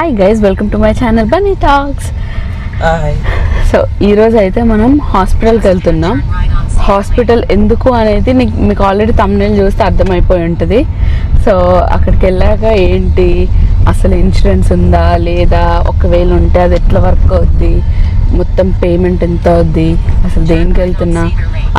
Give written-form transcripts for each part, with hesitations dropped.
Hi guys, welcome to my channel Bunny talks. So ఈరోజు అయితే మనం హాస్పిటల్కి వెళ్తున్నాం. హాస్పిటల్ ఎందుకు అనేది మీకు ఆల్రెడీ thumbnail చూస్తే అర్థమైపోయి ఉంటుంది. సో అక్కడికి వెళ్ళాక ఏంటి, అసలు ఇన్సూరెన్స్ ఉందా లేదా, ఒకవేళ ఉంటే అది ఎట్లా వర్క్ అవుద్ది, మొత్తం పేమెంట్ ఎంత అవుద్ది, అసలు దేనికి వెళ్తున్నా,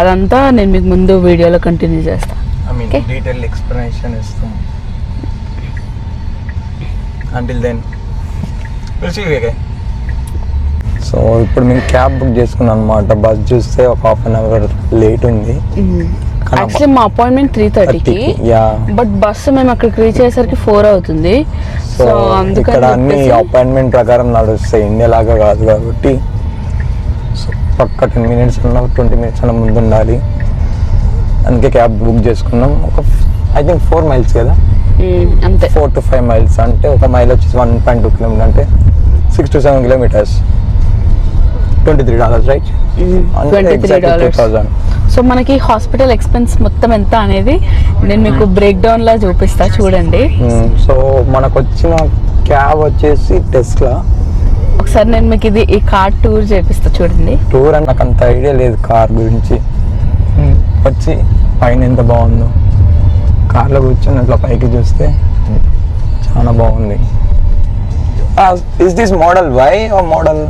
అదంతా నేను మీకు ముందు వీడియోలో కంటిన్యూ చేస్తాను. డీటెయిల్ ఎక్స్ప్లెనేషన్ ఇస్తాం. Until then, we'll see you again. So ఇప్పుడు మేము క్యాబ్ బుక్ చేసుకున్నాం అనమాట. బస్ చూస్తే ఒక ½ అవర్ లేట్ ఉంది. యాక్చువల్లీ మా అపాయింట్మెంట్ 3:30కి, బట్ బస్సు మేము అక్కడికి రీచ్ అయ్యేసరికి 4 అవుతుంది. సో ఇక్కడ అన్ని అపాయింట్మెంట్ ప్రకారం నడుస్తాయి, ఇండియా లాగా కాదు కాబట్టి. సో పక్క 10 minutes అన్నా 20 minutes అన్న ముందు ఉండాలి. అందుకే క్యాబ్ బుక్ చేసుకున్నాం. ఒక ఐ థింక్ 4 miles కదా, అంతే 4 to 5 miles. అంటే ఒక మైల్ వచ్చేసి 1.2 kilometers, అంటే 6 to 7 kilometers. $23, రైట్? $23. సో మనకి హాస్పిటల్ ఎక్స్పెన్స్ మొత్తం ఎంత అనేది నేను మీకు బ్రేక్ డౌన్ లా చూపిస్తా, చూడండి. సో మనకు వచ్చిన క్యాబ్ వచ్చేసి టెస్లా. ఒకసారి నేను మీకు ఈ కార్ టూర్ చేపిస్తా, చూడండి. టూర్ అని నాకు అంత ఐడియా లేదు కార్ గురించి. వచ్చి పైన ఎంత బాగుందో, కార్లో కూర్చొని అట్లా పైకి చూస్తే చాలా బాగుంది. Is this Model Y or Model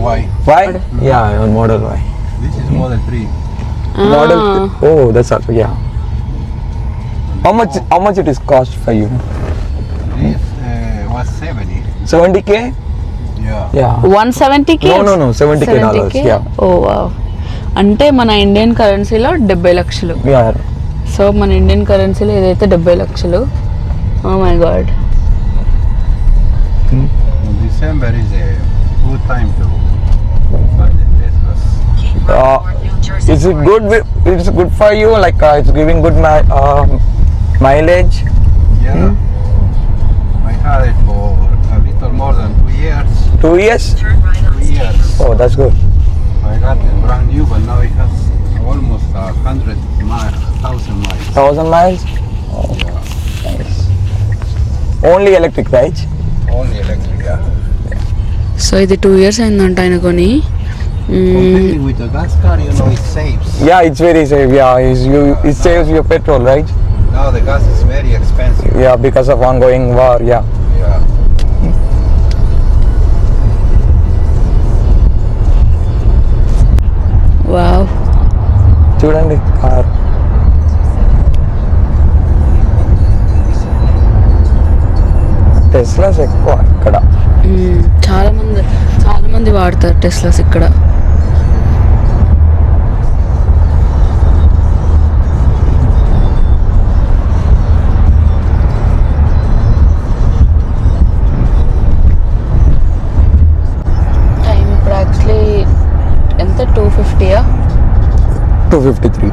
Y? Y? Yeah, Model Y. This is Model 3. Model. Oh, that's also, yeah. How much it is cost for you? This was 70. 70K? Yeah. 170K? No, $70K. Yeah. Oh wow. అంటే మన Indian కరెన్సీలో 70 లక్షలు. Yeah. So మన Indian కరెన్సీలో ఏదైతే 70 లక్షలు. Oh my God. December is a good time to buy the Teslas. Is it good? It's good for you. Like it's giving good mileage. Yeah. I had it for a little more than 2 years. 2 years? 2 years. Oh, that's good. I got it brand new, but now it has almost 100,000 miles. 1,000 miles? Oh, Yeah. nice. Only electric, right? Only electric, yeah. So ఇది 2 years అయిందంట ఆయన కొని. Comparing with the gas car, it saves. Yeah, it's very safe. Yeah, it saves your petrol, right? Now the gas is very expensive. Yeah, because of ongoing war. Yeah. Yeah. Wow. చూడండి car. టెస్లాస్ ఎక్కువ ఇక్కడ. చాలా మంది వాడతారు టెస్లాస్ ఇక్కడ. Time ఇప్పుడు actually ఎంత, 2:50 253.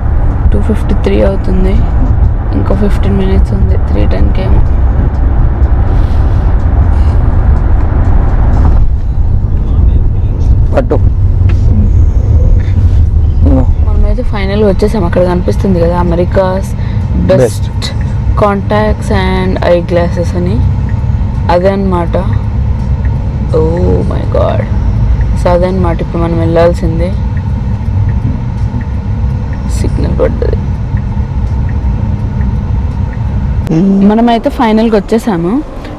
2:53 అవుతుంది. ఇంకో 15 minutes ఉంది 3:10 ఏమో. పట్టు. మనమైతే ఫైనల్ వచ్చేసాం. అక్కడ కనిపిస్తుంది కదా, America's best contacts and eye glasses అని, అదే అన్నమాట. ఓ మై గాడ్. సో అదే అన్నమాట ఇప్పుడు మనం వెళ్ళాల్సింది. సిగ్నల్ పడ్డది. మనమైతే ఫైనల్గా వచ్చేసాము.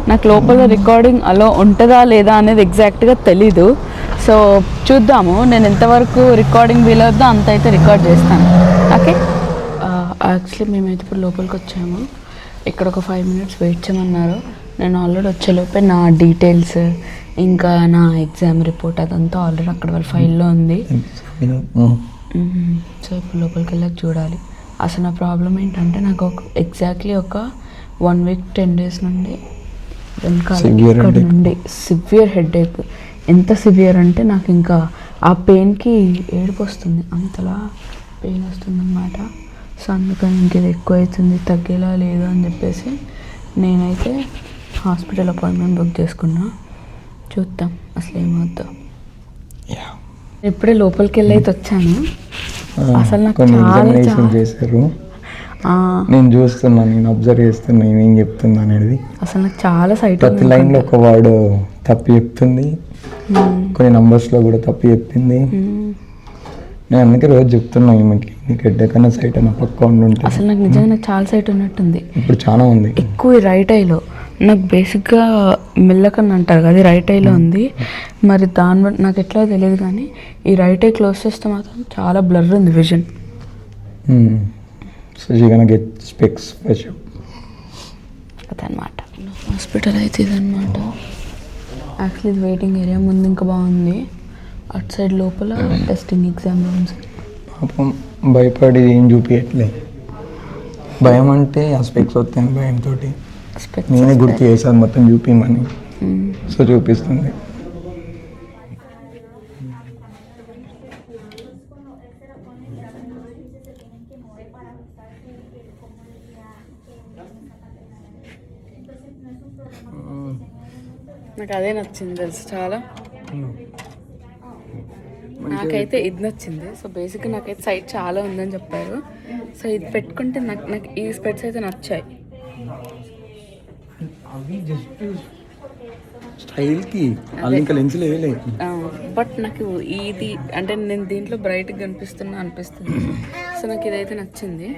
నాకు లోపల రికార్డింగ్ అలో ఉంటుందా లేదా అనేది ఎగ్జాక్ట్గా తెలీదు. సో చూద్దాము, నేను ఎంతవరకు రికార్డింగ్ వీలవుద్దో అంత అయితే రికార్డ్ చేస్తాను. ఓకే. యాక్చువల్లీ మేమైతే ఇప్పుడు లోపలికి వచ్చాము. ఇక్కడ ఒక 5 minutes వెయిట్ చేయమన్నారు. నేను ఆల్రెడీ వచ్చేలోపే నా డీటెయిల్స్ ఇంకా నా ఎగ్జామ్ రిపోర్ట్ అదంతా ఆల్రెడీ అక్కడ వాళ్ళ ఫైల్లో ఉంది. సో ఇప్పుడు లోపలికి వెళ్ళాక చూడాలి. అసలు నా ప్రాబ్లం ఏంటంటే, నాకు ఎగ్జాక్ట్లీ ఒక 1 week 10 days నుండి ఇక్కడ నుండి సివియర్ హెడేక్. ఎంత సివియర్ అంటే నాకు ఇంకా ఆ పెయిన్కి ఏడుపు వస్తుంది, అంతలా పెయిన్ వస్తుంది అన్నమాట. సో అందుకని ఇంక ఇది ఎక్కువ అవుతుంది, తగ్గేలా లేదు అని చెప్పేసి నేనైతే హాస్పిటల్ అపాయింట్మెంట్ బుక్ చేసుకున్నా. చూద్దాం అసలు ఏమవుద్దో. ఇప్పుడే లోపలికి వెళ్ళి అయితే వచ్చాను. అసలు నాకు చాలా నేను చూస్తున్నా, నేను అబ్జర్వ్ చేస్తున్నా ఏం చెప్తున్నా అనేది. అసలు నాకు చాలా సైట్ ప్రతి లైన్లో ఒక వర్డ్ తప్పి చెప్తుంది, కొన్ని నంబర్స్లో కూడా తప్పి చెప్పింది. నేను అందుకే రోజు చెప్తున్నా ఈమెకి, నీకు ఎక్కడైనా సైట్ అయినా పక్క ఉండుంటే. అసలు నాకు నిజంగా నాకు చాలా సైట్ ఉన్నట్టుంది. ఇప్పుడు చాలా ఉంది, ఎక్కువ రైట్ ఐలో. నాకు బేసిక్గా మెల్లకన్ను అంటారు కదా, రైట్ ఐలో ఉంది. మరి దాని బట్టి నాకు ఎట్లా తెలియదు, కానీ ఈ రైట్ ఐ క్లోజ్ చేస్తే మాత్రం చాలా బ్లర్ ఉంది vision. So you gonna get specs for sure. అదనమాట హాస్పిటల్ అయితే ఇదనమాట. యాక్చువల్లీ ఇది వెయిటింగ్ ఏరియా. ముందు ఇంకా బాగుంది, అటు సైడ్ లోపల టెస్టింగ్ ఎగ్జామ్ రూమ్స్. పాపం భయపడి ఏం చూపించట్లే. భయం అంటే ఆ స్పెక్స్ వస్తాయని భయంతో నేనే గుర్తు చేశాను మొత్తం చూపించమని. సో చూపిస్తుంది. నాకు అదే నచ్చింది తెలుసు చాలా. నాకైతే ఇది నచ్చింది. సో బేసిక్గా నాకైతే సైట్ చాలా ఉందని చెప్పారు. సో ఇది పెట్టుకుంటే నాకు ఈ స్పెట్స్ అయితే నచ్చాయి. స్టైల్కి ఇంకా లెన్స్లు వేయలే. బట్ నాకు ఇది అంటే నేను దీంట్లో బ్రైట్గా కనిపిస్తున్నా అనిపిస్తుంది. సో నాకు ఇదైతే నచ్చింది.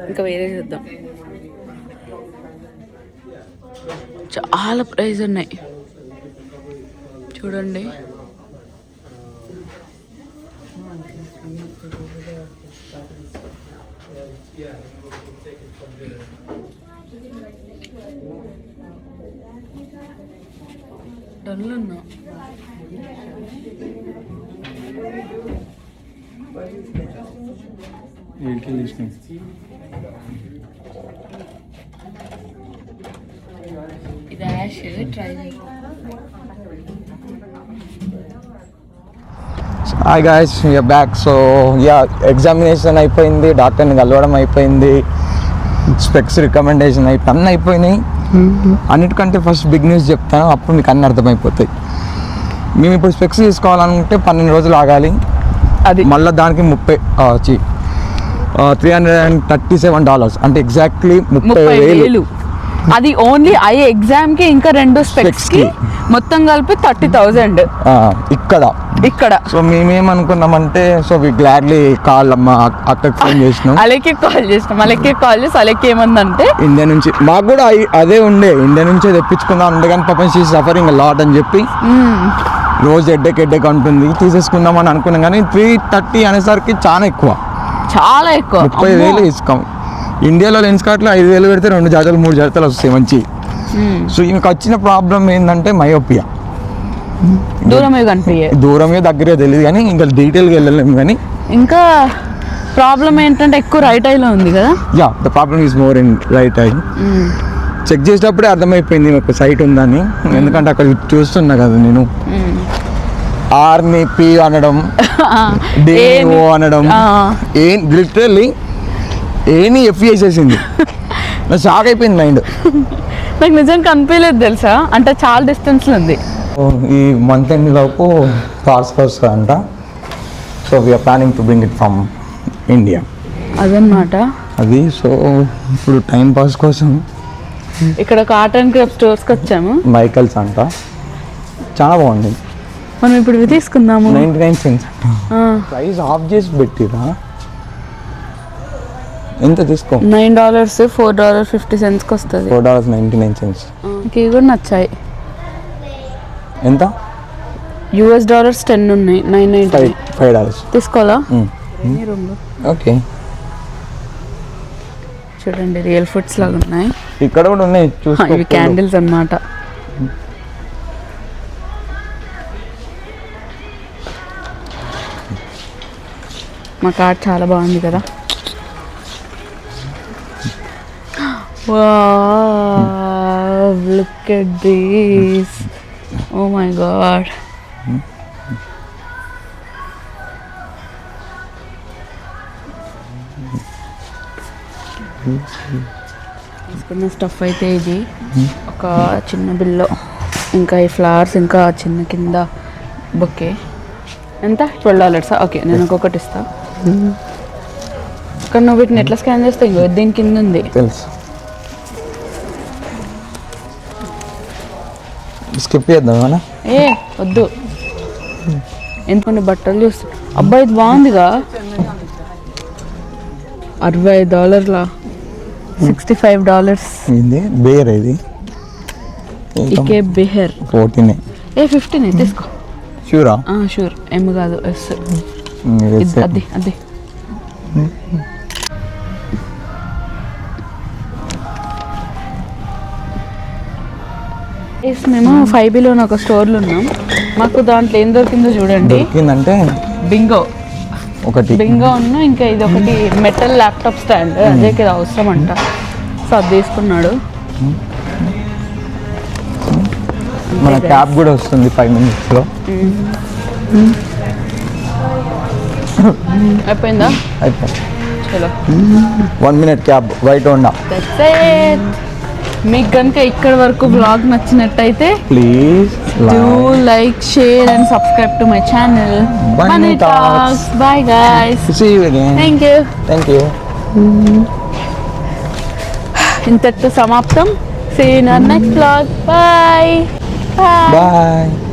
ఇంకా వేరే చూద్దాం. చాలా ప్రైజ్ ఉన్నాయి చూడండి. డల్ ఉన్నా ఇది యాష్ ట్రై చేయి. Hi guys, we're back. So yeah, examination అయిపోయింది, డాక్టర్ని కలవడం అయిపోయింది, స్పెక్స్ రికమెండేషన్ అన్నీ అయిపోయినాయి. అన్నిటికంటే ఫస్ట్ బిగ్ న్యూస్ చెప్తాను, అప్పుడు మీకు అన్నీ అర్థమైపోతాయి. మేము ఇప్పుడు స్పెక్స్ తీసుకోవాలనుకుంటే 12 రోజులు ఆగాలి. అది మళ్ళీ దానికి $337 అంటే ఎగ్జాక్ట్లీ 30,000. అది ఓన్లీ ఐ ఎగ్జామ్ కి, ఇంకా 2 స్పెక్స్ కి మొత్తం కలిపి 30,000 ఇక్కడ. So మేమేమనుకున్నామంటే, so we gladly call మా అక్కకి ఫోన్ చేసినాం. అలెక్కి కాల్ చేసి అలెక్కి ఏమందంటే, ఇండియా నుంచి మాకు కూడా అదే ఉండే, ఇండియా నుంచే తెప్పించుకుందాం ఉండే, కానీ పాపం షీ సఫరింగ్ లాట్ అని చెప్పి రోజు హెడ్డేక్ ఉంటుంది, తీసేసుకుందాం అని అనుకున్నాం. కానీ 330 అనేసరికి చాలా ఎక్కువ 30,000 ఇస్తాం. ఇండియాలో లెన్స్ కార్ట్లో 5,000 పెడితే 2 జాతలు 3 జాతలు వస్తాయి మంచి. సో ఇంక వచ్చిన ప్రాబ్లం ఏంటంటే మయోపియా. దూరమే దగ్గరే తెలియదు, కానీ ఇంకా డీటెయిల్గా వెళ్ళలేము. కానీ ఇంకా ప్రాబ్లం ఏంటంటే ఎక్కువ రైట్ ఐలో ఉంది కదా. Yeah, the problem is more in right eye. Check చేసేటప్పుడే అర్థమైపోయింది ఒక సైట్ ఉందని, ఎందుకంటే అక్కడ చూస్తున్నా కదా నేను. ఆర్ని పి అనడం, డిఓ అనడం, లిటరల్లీ ఏని ఎఫ్ చేసేసింది. నాకు షాక్ అయిపోయింది మైండ్. నాకు నిజంగా కనిపించలేదు తెలుసా, అంటే చాలా డిస్టెన్స్లో ఉంది. ఈ మంత్ ఎండ్ లోపు పార్సల్ వస్తుందంట. So we're planning to bring it from India. అదనమాట అది. సో ఇప్పుడు టైం పాస్ కోసం ఇక్కడ కాటన్ క్రేప్ స్టోర్స్కి వచ్చాము. మైకల్స్ అంట, చాలా బాగుంది. మనం ఇప్పుడు ఇవి తీసుకుందాము. 99 cents అంట. ప్రైస్ ఆఫ్ చేసి పెట్టిరా. ఎంత తీసుకో? $9, $4.50 వస్తుంది. $4.99. ఇవి కూడా నచ్చాయి. ఎంత? $10 10 ఉన్నాయి. $9.95 తీసుకోవాలా? ఓకే. చూడండి, రియల్ ఫుడ్స్ లాగా ఉన్నాయి. ఇక్కడ కూడా ఉన్నాయి, చూసుకో. ఇవి క్యాండిల్స్ అన్నమాట. మా కార్డ్ చాలా బాగుంది కదా. Wow, look at this. Oh my god. తీసుకున్న స్టఫ్ అయితే ఇది ఒక చిన్న బిల్లో, ఇంకా ఈ ఫ్లవర్స్, ఇంకా చిన్న కింద బొకే. ఎంత? $12. ఓకే, నేను ఒక్కొక్కటి ఇస్తా. అక్కడ నువ్వు వీటిని ఎట్లా స్కాన్ చేస్తావు? ఇంకో దీని కింద ఉంది. తెలుసు. స్కిప్ చేద్దాం ఏమన్నా? ఏ వద్దు, ఎందుకంటే బట్టలు చూస్తా. అబ్బాయి ఇది బాగుందిగా, $65, $65. ఇది బేర్, ఇది ఇకే బెహర్ 14. 15 తీసుకో. షూరా? షూర్, ఎమ్ కాదు ఎస్. అది అది మేము 5Bలో ఒక స్టోర్లో ఉన్నాం. మాకు దాంట్లో ఏం దొరికిందో చూడండి. దొరికిందంటే బింగో ఒకటి, బింగో ఉన్న ఇంకా ఇది ఒకటి మెటల్ ల్యాప్టాప్ స్టాండ్, అదే కదా అవసరం అంట. సో అది తీసుకున్నాడు. మన క్యాబ్ కూడా వస్తుంది 5 minutesలో. అయిపోయిందా? అయిపోయింది. చలో 1 minute క్యాబ్, వైట్ హోండా. మీకు కనుక ఇక్కడ వరకు బ్లాగ్ నచ్చినట్టయితే please do like, share and subscribe to my channel. Bunny Talks. Bye guys. See you again. Thank you. ఇంతటితో సమాప్తం. See you in our next vlog. Bye. Bye.